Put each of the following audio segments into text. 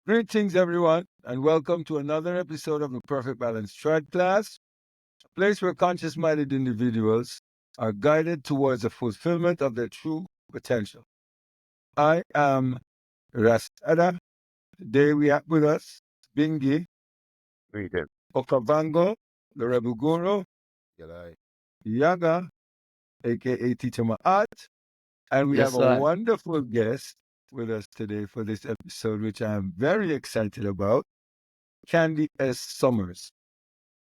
Greetings, everyone, and welcome to another episode of the Perfect Balanced TrodClass, a place where conscious minded individuals are guided towards the fulfillment of their true potential. I am Rasada. Today we have with us Bingi, Greeted. Okavango, the Rebel Guru, G'day. Yaga, aka Teacher Ma'at, and we Yes, have a sir. wonderful guest with us today for this episode, which I am very excited about, Kande S. Summers.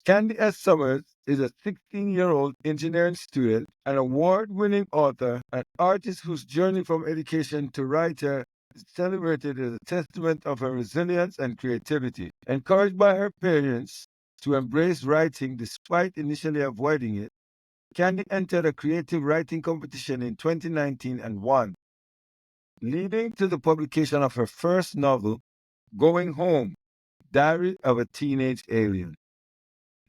Kande S. Summers is a 16-year-old engineering student, an award-winning author, and artist whose journey from education to writer is celebrated as a testament of her resilience and creativity. Encouraged by her parents to embrace writing despite initially avoiding it, Kande entered a creative writing competition in 2019 and won, leading to the publication of her first novel, Going Home, Diary of a Teenage Alien.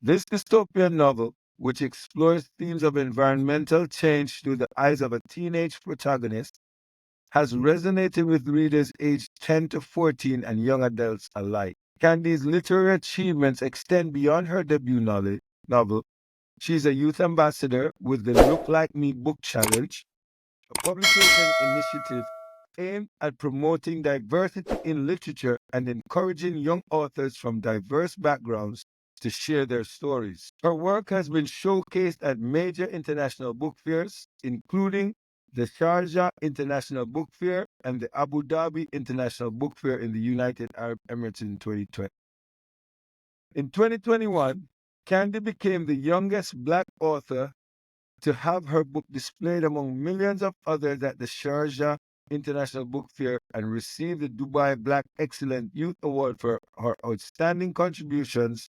This dystopian novel, which explores themes of environmental change through the eyes of a teenage protagonist, has resonated with readers aged 10 to 14 and young adults alike. Kande's literary achievements extend beyond her debut novel. She is a youth ambassador with the Look Like Me Book Challenge, a publication initiative aimed at promoting diversity in literature and encouraging young authors from diverse backgrounds to share their stories. Her work has been showcased at major international book fairs, including the Sharjah International Book Fair and the Abu Dhabi International Book Fair in the United Arab Emirates in 2020. In 2021, Kande became the youngest Black author to have her book displayed among millions of others at the Sharjah International Book Fair and receive the Dubai Black Excellent Youth Award for her outstanding contributions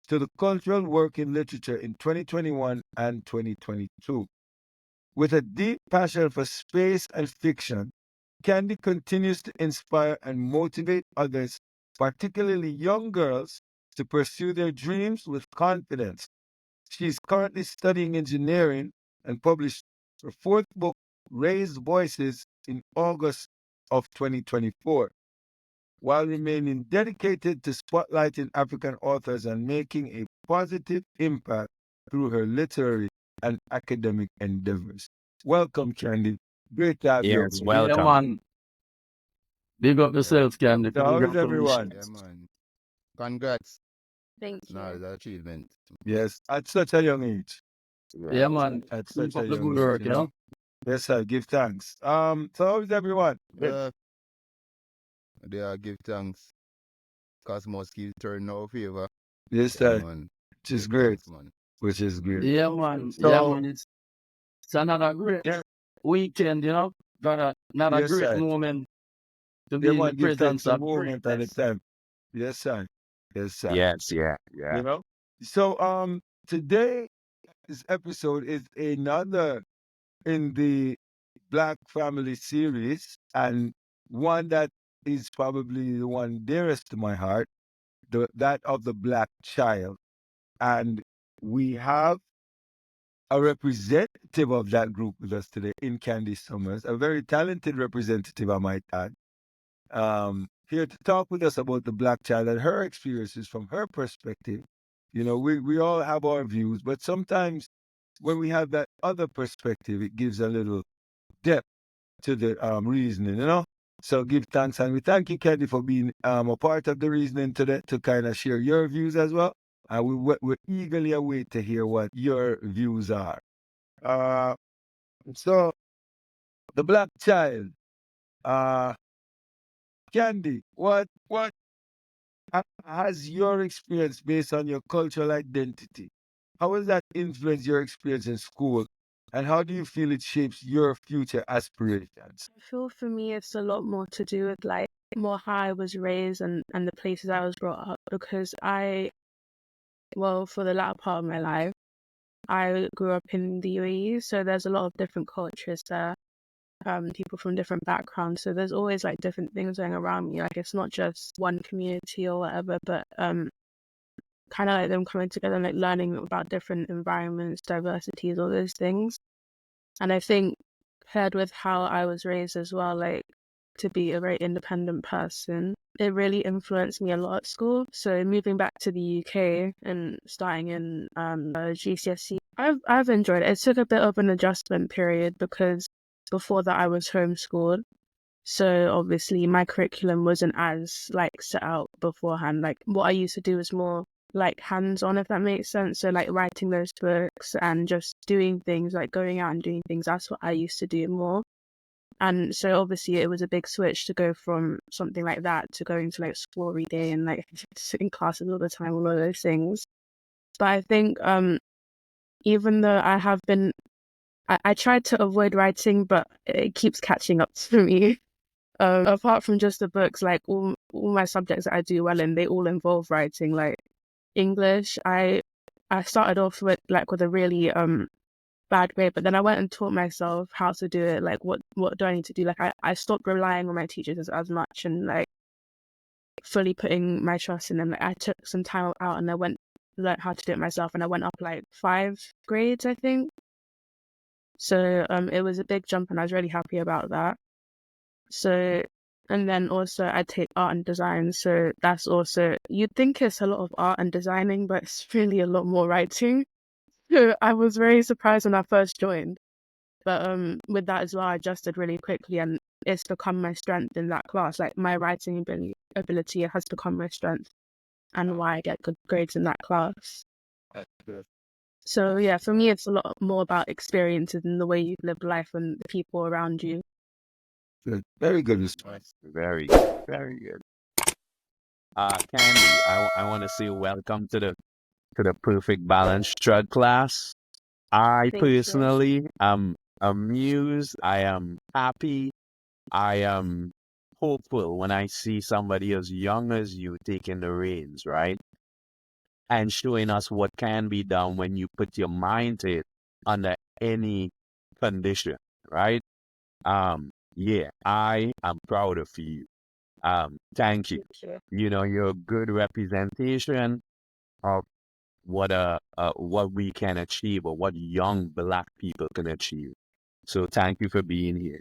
to the cultural work in literature in 2021 and 2022. With a deep passion for space and fiction, Kande continues to inspire and motivate others, particularly young girls, to pursue their dreams with confidence. She is currently studying engineering and published her fourth book, Raised Voices, in August of 2024, while remaining dedicated to spotlighting African authors and making a positive impact through her literary and academic endeavors. Welcome, Kande. Great to have you. Yes, here. Yeah, welcome. man. Big up Yeah. yourself, Candy. So how is everyone? Yeah, man. Congrats Thank on all you. the achievement. Yes, at such a young age. Yeah, Right. man. At Keep such a up the young good age, work, you you know. know? Yes, sir. Give thanks. So how is everyone? Yeah. They are give thanks. Cosmos keep turning our favor. Yes, Yeah, sir. man. Which is Give great. thanks, man. Which is great. Yeah, man. Yeah, So man. It's another great yeah, weekend, you know? Another yes, great sir. moment to They be in the want to give thanks presence the of moment and the greatness. time. Yes, sir. Yes, sir. Yes, yeah. You know. So today's episode is another in the Black Family series, and one that is probably the one dearest to my heart, that of the Black child. And we have a representative of that group with us today in Kande Summers, a very talented representative, I might add, here to talk with us about the Black child and her experiences from her perspective. You know, we all have our views, but sometimes when we have that other perspective, it gives a little depth to the reasoning, you know? So give thanks, and we thank you, Kande, for being a part of the reasoning today to kind of share your views as well. And we eagerly await to hear what your views are. Uh, so the Black child, uh, Kande, what has your experience based on your cultural identity? How has that influenced your experience in school? And how do you feel it shapes your future aspirations? I feel for me it's a lot more to do with like more how I was raised and the places I was brought up because for the latter part of my life, I grew up in the UAE, so there's a lot of different cultures there, people from different backgrounds. So there's always like different things going around me. Like it's not just one community or whatever, but kind of like them coming together and like learning about different environments, diversities, all those things. And I think paired with how I was raised as well, like to be a very independent person. It really influenced me a lot at school. So moving back to the UK and starting in GCSE, I've enjoyed it. It took a bit of an adjustment period because before that I was homeschooled. So obviously my curriculum wasn't as like set out beforehand. Like what I used to do was more like hands-on, if that makes sense. So like writing those books and just doing things, like going out and doing things. That's what I used to do more. And so obviously it was a big switch to go from something like that to going to like school every day and like sitting classes all the time, all of those things. But I think even though I have been, I tried to avoid writing, but it keeps catching up to me. Apart from just the books, like all my subjects that I do well in, they all involve writing. Like English, I started off with a really bad grade, but then I went and taught myself how to do it. Like what do I need to do? Like I stopped relying on my teachers as much and like fully putting my trust in them. Like I took some time out and I learned how to do it myself, and I went up like 5 grades, I think. So it was a big jump and I was really happy about that. So, and then also I take art and design. So that's also, you'd think it's a lot of art and designing, but it's really a lot more writing. So I was very surprised when I first joined. But with that as well, I adjusted really quickly and it's become my strength in that class. Like my writing ability has become my strength and why I get good grades in that class. That's good. So yeah, for me, it's a lot more about experiences and the way you live life and the people around you. Good. Very good response. Very good. Very good. Candy, I want to say welcome to the Perfect Balanced TrodClass. I Thank you. personally am amused. I am happy. I am hopeful when I see somebody as young as you taking the reins, right? And showing us what can be done when you put your mind to it under any condition, right? Yeah, I am proud of you. Thank you. You know, you're a good representation of what we can achieve or what young Black people can achieve. So thank you for being here.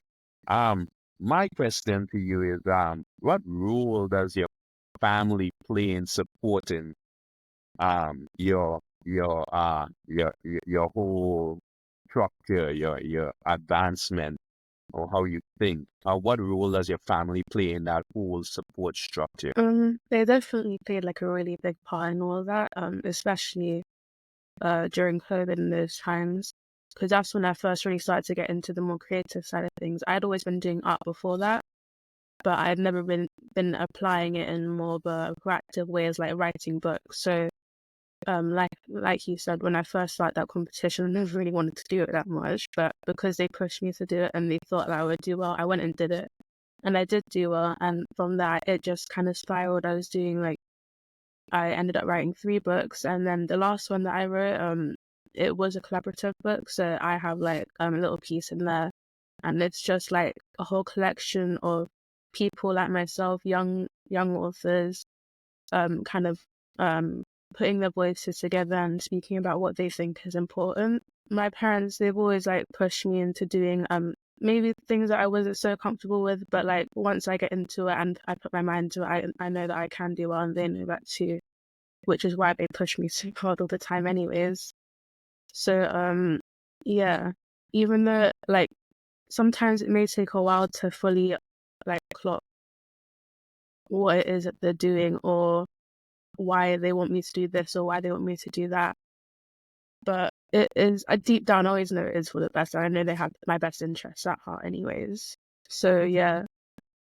My question to you is, what role does your family play in supporting your whole structure, your advancement, or how you think? What role does your family play in that whole support structure? They definitely played like a really big part in all of that, especially during COVID in those times, because that's when I first really started to get into the more creative side of things. I'd always been doing art before that, but I'd never been applying it in more of a proactive way as like writing books. So like you said, when I first started that competition, I never really wanted to do it that much, but because they pushed me to do it and they thought that I would do well, I went and did it. And I did do well, and from that it just kind of spiraled. I ended up writing 3 books, and then the last one that I wrote, it was a collaborative book, so I have like a little piece in there, and it's just like a whole collection of people like myself, young authors, kind of putting their voices together and speaking about what they think is important. My parents, they've always like pushed me into doing maybe things that I wasn't so comfortable with, but like once I get into it and I put my mind to it, I know that I can do well, and they know that too, which is why they push me so hard all the time anyways. So yeah, even though like sometimes it may take a while to fully like clock what it is that they're doing or why they want me to do this or why they want me to do that, but it is, I deep down always know it is for the best. I know they have my best interests at heart anyways. So yeah,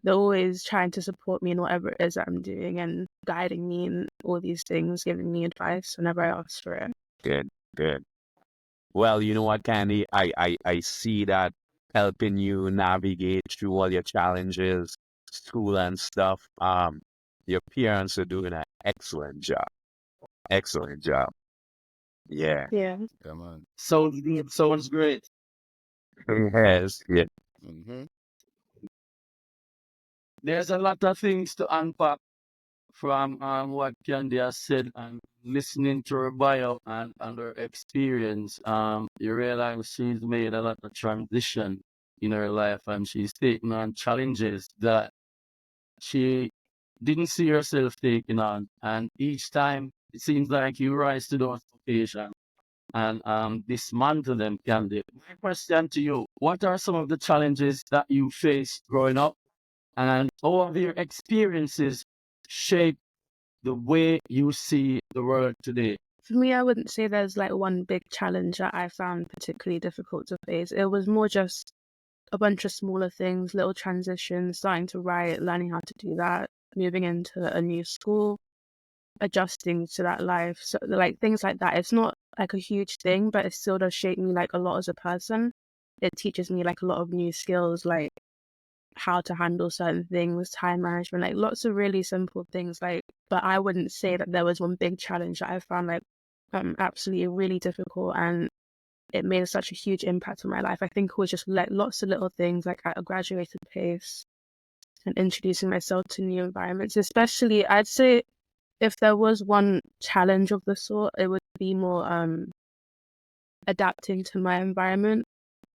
they're always trying to support me in whatever it is that I'm doing and guiding me in all these things, giving me advice whenever I ask for it. Good, good. Well, you know what, Candy? I see that helping you navigate through all your challenges, school and stuff. Your parents are doing an excellent job. Excellent job. Yeah. Yeah. Yeah, man. Sounds good. Sounds great. Yes. Yeah. Mm-hmm. There's a lot of things to unpack from what Candy has said, and listening to her bio and her experience. You realize she's made a lot of transition in her life, and she's taking on challenges that she didn't see herself taking on. And each time it seems like you rise to those occasions and dismantle them, Candy. My question to you, what are some of the challenges that you faced growing up? And how have your experiences shaped the way you see the world today? For me, I wouldn't say there's like one big challenge that I found particularly difficult to face. It was more just a bunch of smaller things, little transitions, starting to write, learning how to do that, moving into a new school, adjusting to that life. So like things like that. It's not like a huge thing, but it still does shape me like a lot as a person. It teaches me like a lot of new skills, like how to handle certain things, time management, like lots of really simple things. Like, but I wouldn't say that there was one big challenge that I found like absolutely really difficult and it made such a huge impact on my life. I think it was just like lots of little things, like at a graduated pace and introducing myself to new environments. Especially, I'd say if there was one challenge of the sort, it would be more adapting to my environment.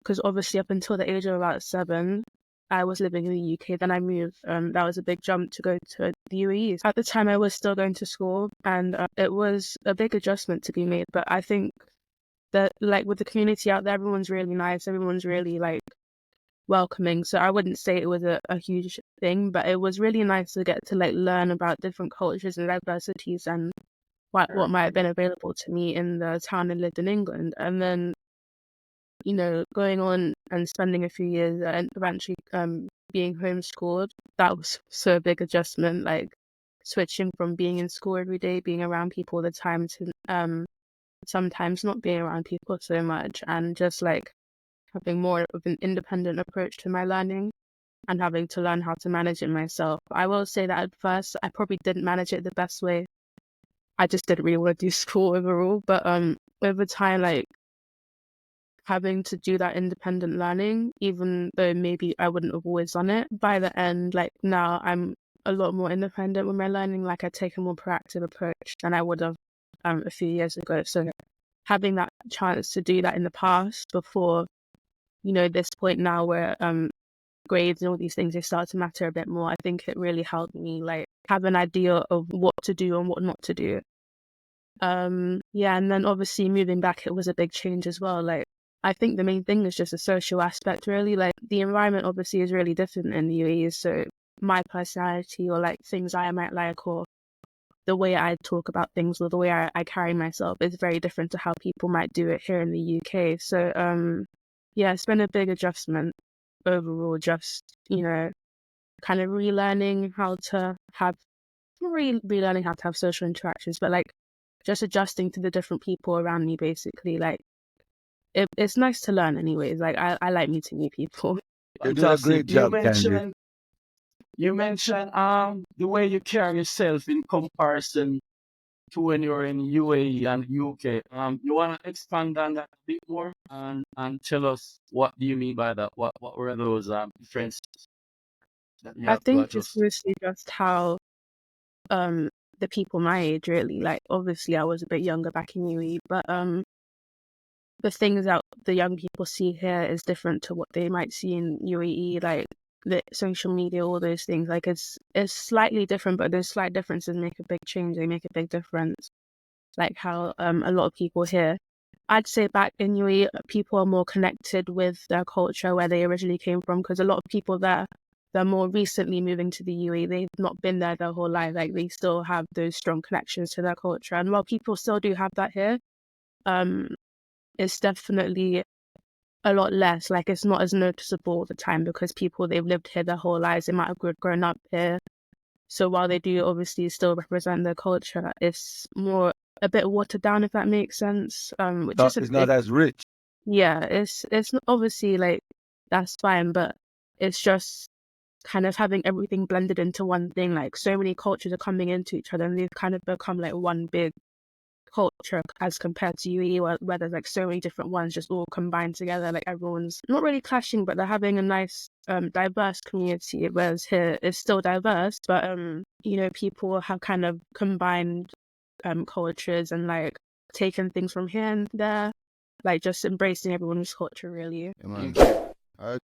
Because obviously, up until the age of about 7, I was living in the UK. Then I moved. That was a big jump to go to the UAE. At the time, I was still going to school, and it was a big adjustment to be made. But I think that, like, with the community out there, everyone's really nice. Everyone's really like welcoming. So I wouldn't say it was a huge thing, but it was really nice to get to like learn about different cultures and diversities and what might have been available to me in the town I lived in England. And then, you know, going on and spending a few years and eventually being homeschooled, that was so a big adjustment, like switching from being in school every day, being around people all the time to sometimes not being around people so much and just like having more of an independent approach to my learning and having to learn how to manage it myself. I will say that at first I probably didn't manage it the best way. I just didn't really want to do school overall, but over time, like having to do that independent learning, even though maybe I wouldn't have always done it, by the end, like now I'm a lot more independent with my learning. Like I take a more proactive approach than I would have a few years ago. So having that chance to do that in the past before, you know, this point now where grades and all these things, they start to matter a bit more. I think it really helped me like have an idea of what to do and what not to do. Yeah, and then obviously moving back, it was a big change as well. Like I think the main thing is just a social aspect, really. Like the environment obviously is really different in the UAE, so my personality or like things I might like or the way I talk about things or the way I carry myself is very different to how people might do it here in the UK. So yeah, it's been a big adjustment overall, just, you know, kind of relearning how to have, not really relearning how to have social interactions, but like just adjusting to the different people around me, basically. Like it's nice to learn anyways. Like I like meeting new people. You're doing a Fantastic. great job, Candy. You mentioned the way you carry yourself in comparison to when you're in UAE and UK. You want to expand on that a bit more and tell us what do you mean by that? What were those differences that you I have to think it's adjust? mostly just how the people my age really, like obviously I was a bit younger back in UAE, but the things that the young people see here is different to what they might see in UAE, like the social media, all those things. Like it's slightly different, but those slight differences make a big change. They make a big difference. Like how a lot of people here, I'd say back in UAE, people are more connected with their culture where they originally came from, because a lot of people there, they're more recently moving to the UAE. They've not been there their whole life. Like they still have those strong connections to their culture, and while people still do have that here, it's definitely a lot less. Like it's not as noticeable all the time because people, they've lived here their whole lives. They might have grown up here. So while they do obviously still represent their culture, it's more a bit watered down, if that makes sense. Which is a It's big, not as rich. yeah, it's not obviously like that's fine, but it's just kind of having everything blended into one thing. Like so many cultures are coming into each other and they've kind of become like one big culture as compared to UAE where there's like so many different ones just all combined together. Like everyone's not really clashing, but they're having a nice diverse community, whereas here it's still diverse, but you know, people have kind of combined cultures and like taken things from here and there, like just embracing everyone's culture really. Yeah, man. Thank you. I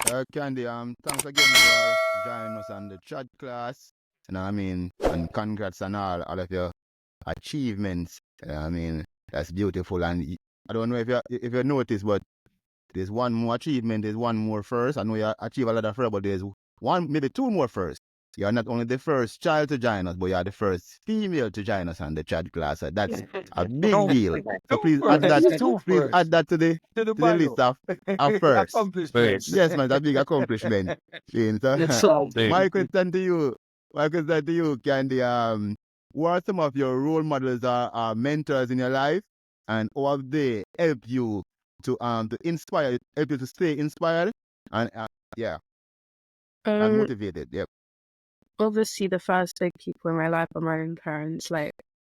Candy, thanks again for joining us on the chat class. You know what I mean? And congrats on all of your achievements. You know what I mean? That's beautiful. And I don't know if you noticed, but there's one more achievement, there's one more first. I know you achieve a lot of first, but there's one, maybe two more first. You're not only the first child to join us, but you're the first female to join us on the chat class. So that's a big deal. So please add that. Please add that to the list of first. Accomplishments. Yes, man, that's a big accomplishment. It's So, so my question to you, Candy, who are some of your role models or mentors in your life, and how have they helped you to inspire, help you to stay inspired and yeah, and Um, motivated? Yep. Obviously the first big people in my life are my own parents. Like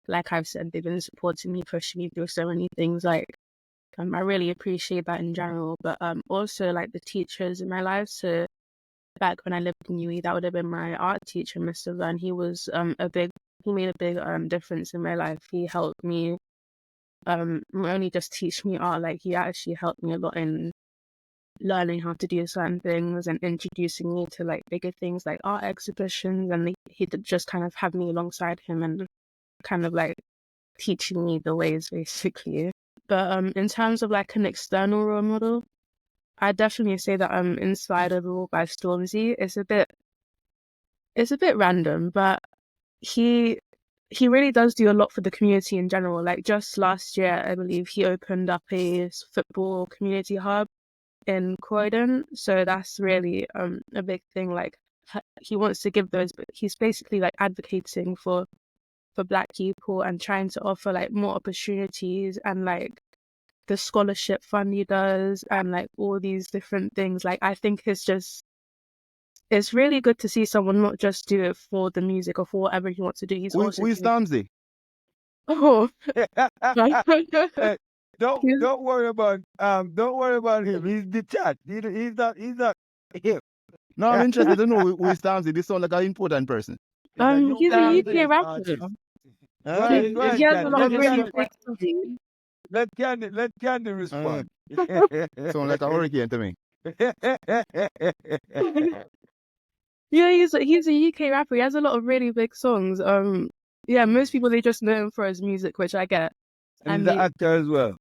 I've said, they've been supporting me, pushing me through so many things. I really appreciate that in general. But also like the teachers in my life. So back when I lived in UE, that would have been my art teacher, Mr. Van. He was he made a big difference in my life. He helped me not only just teach me art, like he actually helped me a lot in learning how to do certain things and introducing me to like bigger things like art exhibitions, and he did just kind of have me alongside him and kind of like teaching me the ways basically. But in terms of like an external role model, I definitely say that I'm inspired a little by Stormzy. It's a bit random, but he really does do a lot for the community in general. Like just last year, I believe he opened up a football community hub in Croydon. So that's really a big thing. Like he wants to give those, but he's basically like advocating for Black people and trying to offer like more opportunities, and like the scholarship fund he does and like all these different things. Like I think it's really good to see someone not just do it for the music or for whatever he wants to do. He's also Who is doing... Stormzy? Oh, Hey, he's, don't worry about him. He's detached. He's not him. No, I'm interested to know who is Stormzy. This sounds like an important person. he's a UK rapper. artist. Go Okay. ahead, go He ahead, has a Candy. lot of Let really Candy, big songs. let Candy Uh, respond. sound like a hurricane to me. Yeah, he's a UK rapper. He has a lot of really big songs. Yeah, most people they just know him for his music, which I get. And he's And an actor as well.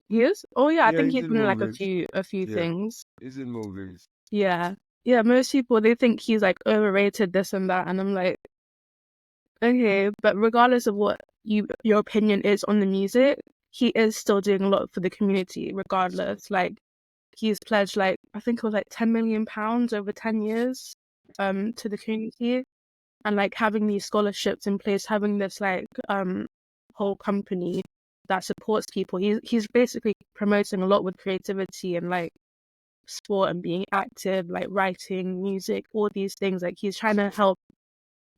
he is. Oh yeah, I Yeah, think he's he's in been in like movies. a few Yeah, things. he's in movies. Yeah, yeah. Most people they think he's like overrated, this and that, and I'm like, okay, but regardless of what your opinion is on the music, he is still doing a lot for the community. Regardless, like he's pledged like I think it was like £10 million over 10 years, to the community. And like having these scholarships in place, having this like whole company that supports people. He's basically promoting a lot with creativity and like sport and being active, like writing, music, all these things. Like he's trying to help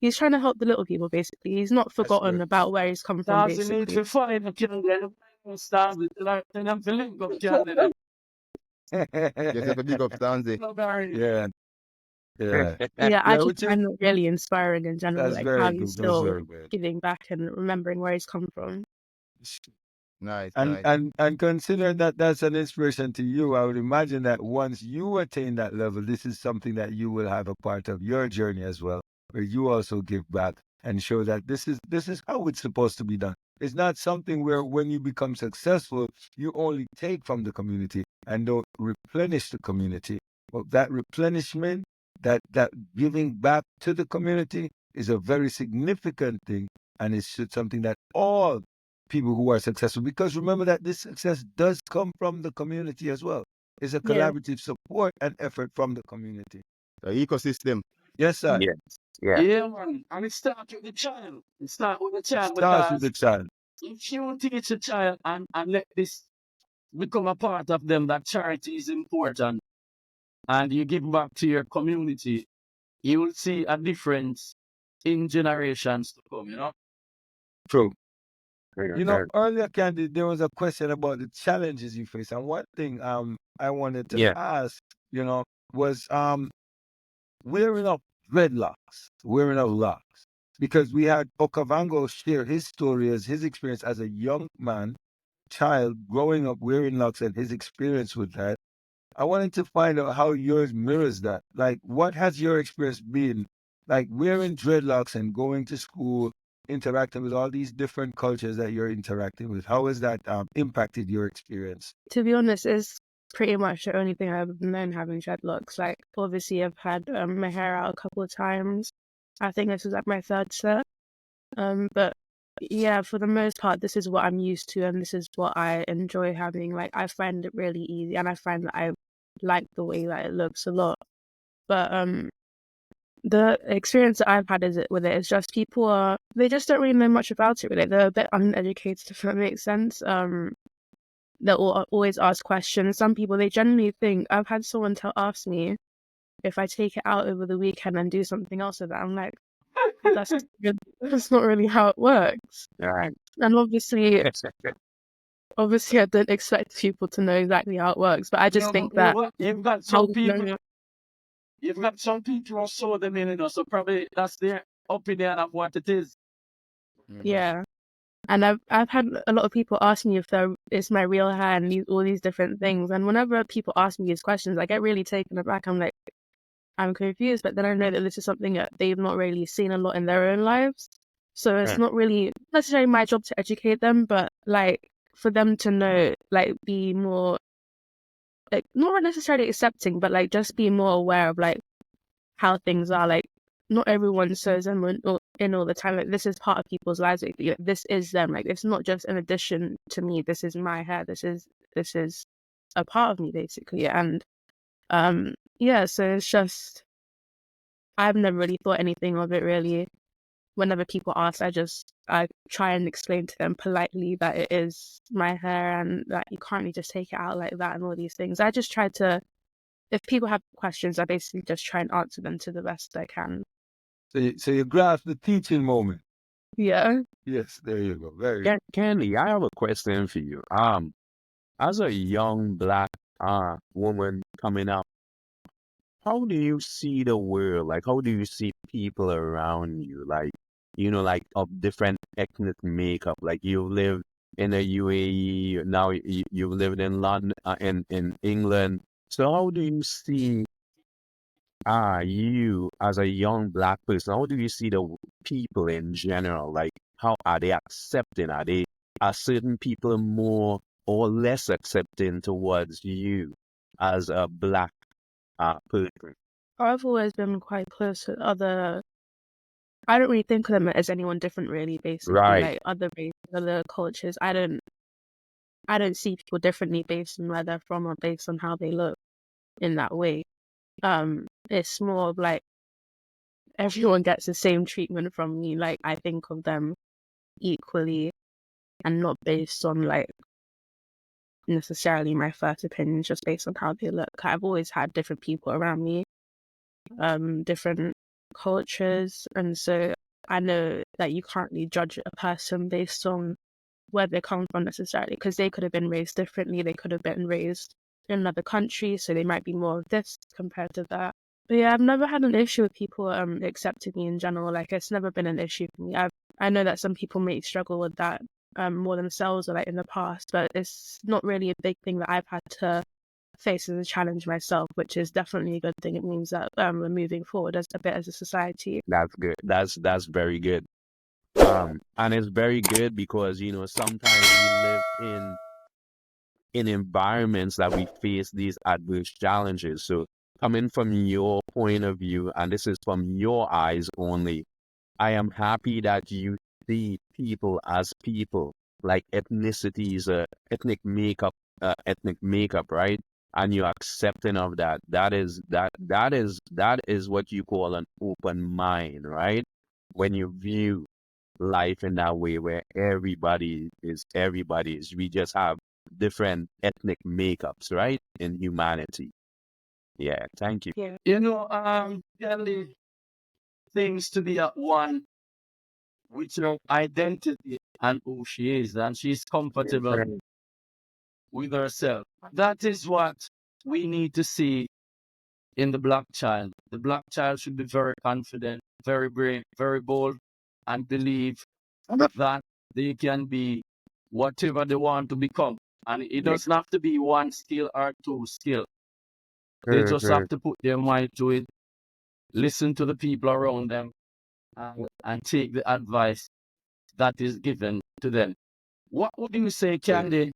the little people basically. He's not That's forgotten good. about where he's come from Stars need basically. to find a candidate. Stars with like them to link up candidate. Yes, have a big up Stormzy. Yeah, yeah, Yeah, I yeah. just Which is find it really inspiring in general, that's like very how he's good. That's still very good. giving back and remembering where he's come from. Nice, And nice. and consider that that's an inspiration to you. I would imagine that once you attain that level, this is something that you will have a part of your journey as well, where you also give back and show that this is how it's supposed to be done. It's not something where when you become successful, you only take from the community and don't replenish the community. But that replenishment, that giving back to the community is a very significant thing, and it's something that all people who are successful, because remember that this success does come from the community as well. It's a Yeah. collaborative support and effort from the community. The ecosystem. Yes, sir. Yes. Yeah. Yeah, man. And it starts with the child. It starts with the It child starts with because the child. if you teach a child and let this become a part of them, that charity is important, and you give back to your community, you will see a difference in generations to come, you know? True. Very, You know, very- earlier, Candy, there was a question about the challenges you face, and one thing I wanted to Yeah. ask, was wearing of dreadlocks, wearing of locks, because we had Okavango share his story as his experience as a young man, child, growing up wearing locks, and his experience with that. I wanted to find out how yours mirrors that. Like, what has your experience been? Like, wearing dreadlocks and going to school, interacting with all these different cultures that you're interacting with. How has that impacted your experience? To be honest, it's pretty much the only thing I've known having dreadlocks. Like, obviously, I've had my hair out a couple of times. I think this was like my third set. But yeah, for the most part, this is what I'm used to, and this is what I enjoy having. Like, I find it really easy, and I find that I like the way that it looks a lot. But the experience that I've had with it is just they just don't really know much about it. Really, they're a bit uneducated, if that makes sense. They'll always ask questions. Some people, they genuinely think. I've had someone ask me if I take it out over the weekend and do something else with it. I'm like, that's not really how it works. Right. And obviously, I don't expect people to know exactly how it works, but I just think that you've got some people. You've got some people who saw them in, so probably that's their opinion of what it is. Yeah. And I've had a lot of people ask me if it's my real hair and all these different things. And whenever people ask me these questions, I get really taken aback. I'm like, I'm confused, but then I know that this is something that they've not really seen a lot in their own lives. So it's not really necessarily my job to educate them, but like for them to know, like be more, like not necessarily accepting, but like just be more aware of like how things are. Like not everyone sews them in all the time. Like this is part of people's lives. Like, this is them. Like it's not just an addition to me. This is my hair. This is a part of me basically. And yeah, so it's just I've never really thought anything of it really. Whenever people ask, I try and explain to them politely that it is my hair and that you can't really just take it out like that and all these things. I just try to, if people have questions, I basically just try and answer them to the best I can. So you grasp the teaching moment. Yeah. Yes, there you go. Very good. Candy, I have a question for you. As a young black woman coming up, how do you see the world? Like, how do you see people around you? Like, like of different ethnic makeup. Like, you've lived in the UAE, now you've lived in London, in England. So, how do you see you as a young black person? How do you see the people in general? Like, how are they accepting? Are certain people more or less accepting towards you as a black person? I've always been quite close with I don't really think of them as anyone different really, basically. Right. Like other races, other cultures. I don't see people differently based on where they're from or based on how they look in that way. It's more of like everyone gets the same treatment from me. Like I think of them equally and not based on like necessarily my first opinion, just based on how they look. I've always had different people around me, different cultures, and so I know that you can't really judge a person based on where they come from necessarily, because they could have been raised differently. They could have been raised in another country, so they might be more of this compared to that. But yeah, I've never had an issue with people accepting me in general. Like it's never been an issue for me. I know that some people may struggle with that more themselves or like in the past, but it's not really a big thing that I've had to face as a challenge myself, which is definitely a good thing. It means that we're moving forward as a bit as a society. That's good. That's very good. And it's very good because sometimes we live in environments that we face these adverse challenges. So coming from your point of view, and this is from your eyes only, I am happy that you see people as people, like ethnicities, ethnic makeup, right? And you're accepting of that. That is what you call an open mind, right? When you view life in that way, where everybody is, we just have different ethnic makeups, right? In humanity. Yeah, thank you. Yeah. Kelly things to be at one with her identity and who she is, and she's comfortable with herself. That is what we need to see in the black child. The black child should be very confident, very brave, very bold, and believe that they can be whatever they want to become. And it doesn't have to be one skill or two skill. They just Mhm. have to put their mind to it, listen to the people around them, and take the advice that is given to them. What would you say, Candy,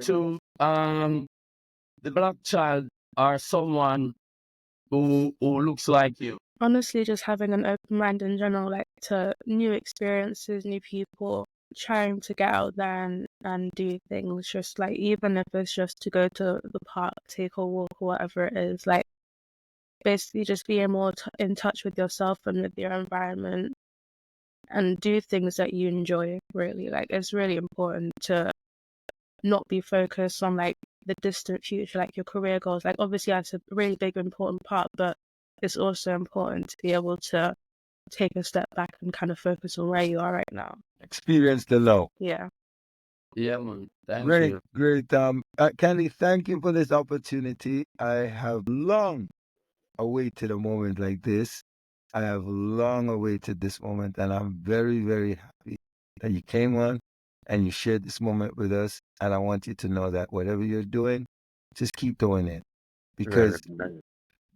to the black child or someone who looks like you? Honestly, just having an open mind in general, like to new experiences, new people, trying to get out there and do things, just like even if it's just to go to the park, take a walk or whatever it is, like basically just being more in touch with yourself and with your environment and do things that you enjoy, really. Like it's really important to not be focused on like the distant future, like your career goals. Like obviously that's a really big important part, but it's also important to be able to take a step back and kind of focus on where you are right now. Experience the low. Yeah. Yeah, man. Thank Great, you. great. Candy, thank you for this opportunity. I have long awaited a moment like this. I have long awaited this moment, and I'm very, very happy that you came on and you shared this moment with us. And I want you to know that whatever you're doing, just keep doing it because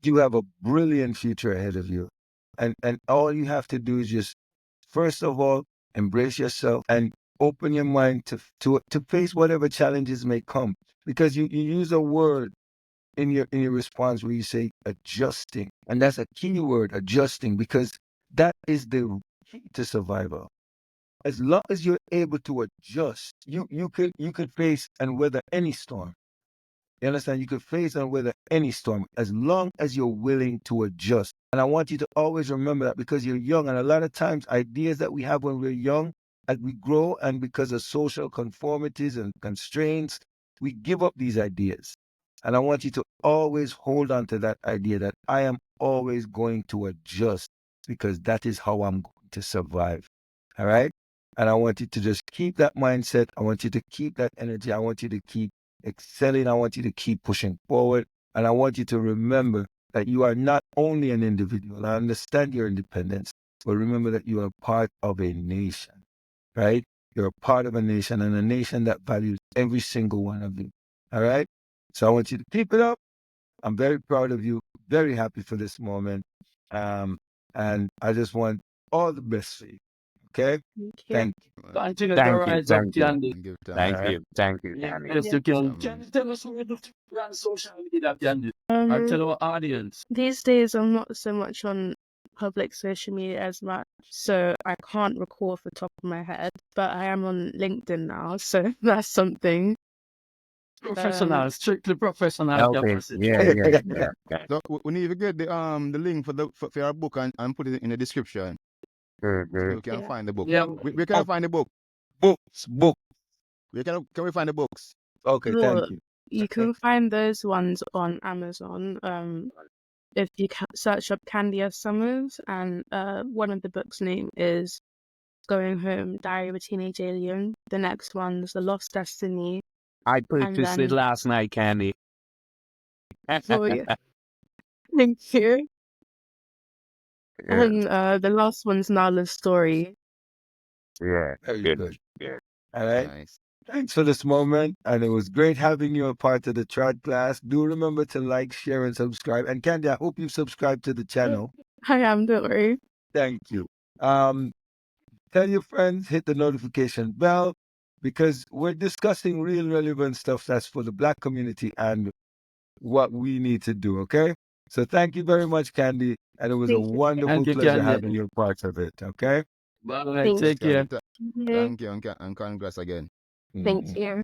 you have a brilliant future ahead of you. And all you have to do is just, first of all, embrace yourself and open your mind to face whatever challenges may come. Because you use a word in your response where you say adjusting. And that's a key word, adjusting, because that is the key to survival. As long as you're able to adjust, you could face and weather any storm. You understand? You could face and weather any storm as long as you're willing to adjust. And I want you to always remember that because you're young. And a lot of times, ideas that we have when we're young, as we grow and because of social conformities and constraints, we give up these ideas. And I want you to always hold on to that idea that I am always going to adjust because that is how I'm going to survive. All right? And I want you to just keep that mindset. I want you to keep that energy. I want you to keep excelling. I want you to keep pushing forward. And I want you to remember that you are not only an individual. I understand your independence, but remember that you are part of a nation, right? You're a part of a nation and a nation that values every single one of you. All right? So I want you to keep it up. I'm very proud of you, very happy for this moment. And I just want all the best for you. Okay? Thank you. Thank you. Continue to Thank you, rise up, thank you, Candy. Give thank thanks. All right. you, thank you, Yeah, Candy. yes, you can. Yeah, Can man. you tell us where to run social media, Candy? Or tell our audience. These days I'm not so much on public social media as much, so I can't recall off the top of my head, but I am on LinkedIn now, so that's something. Professional, strictly professional Okay, capacity. yeah. So we need to get the link for our book and put it in the description so Mhm. people can Yeah. find the book. Yeah. We can Oh, find the book. book. Can we find the books? Okay, Well, thank you. you can find those ones on Amazon. If you search up Kande S. Summers, and one of the books' name is Going Home, Diary of a Teenage Alien. The next one's The Lost Destiny, I and purchased it then last night, Candy. oh yeah, thank you. Yeah, And the last one's Nala's Story. yeah, Very good, good. good. All right. Nice. Thanks for this moment. And it was great having you a part of the Trod class. Do remember to like, share, and subscribe. And Candy, I hope you subscribe to the channel. I am, don't worry. Thank you. Tell your friends, hit the notification bell because we're discussing real relevant stuff that's for the Black community and what we need to do, okay? So thank you very much, Candy. And it was a Thank you. wonderful Thank you, pleasure Candy. having you a part of it, okay? Bye. Thank Take care. Thank you. you and congrats again. Thank you.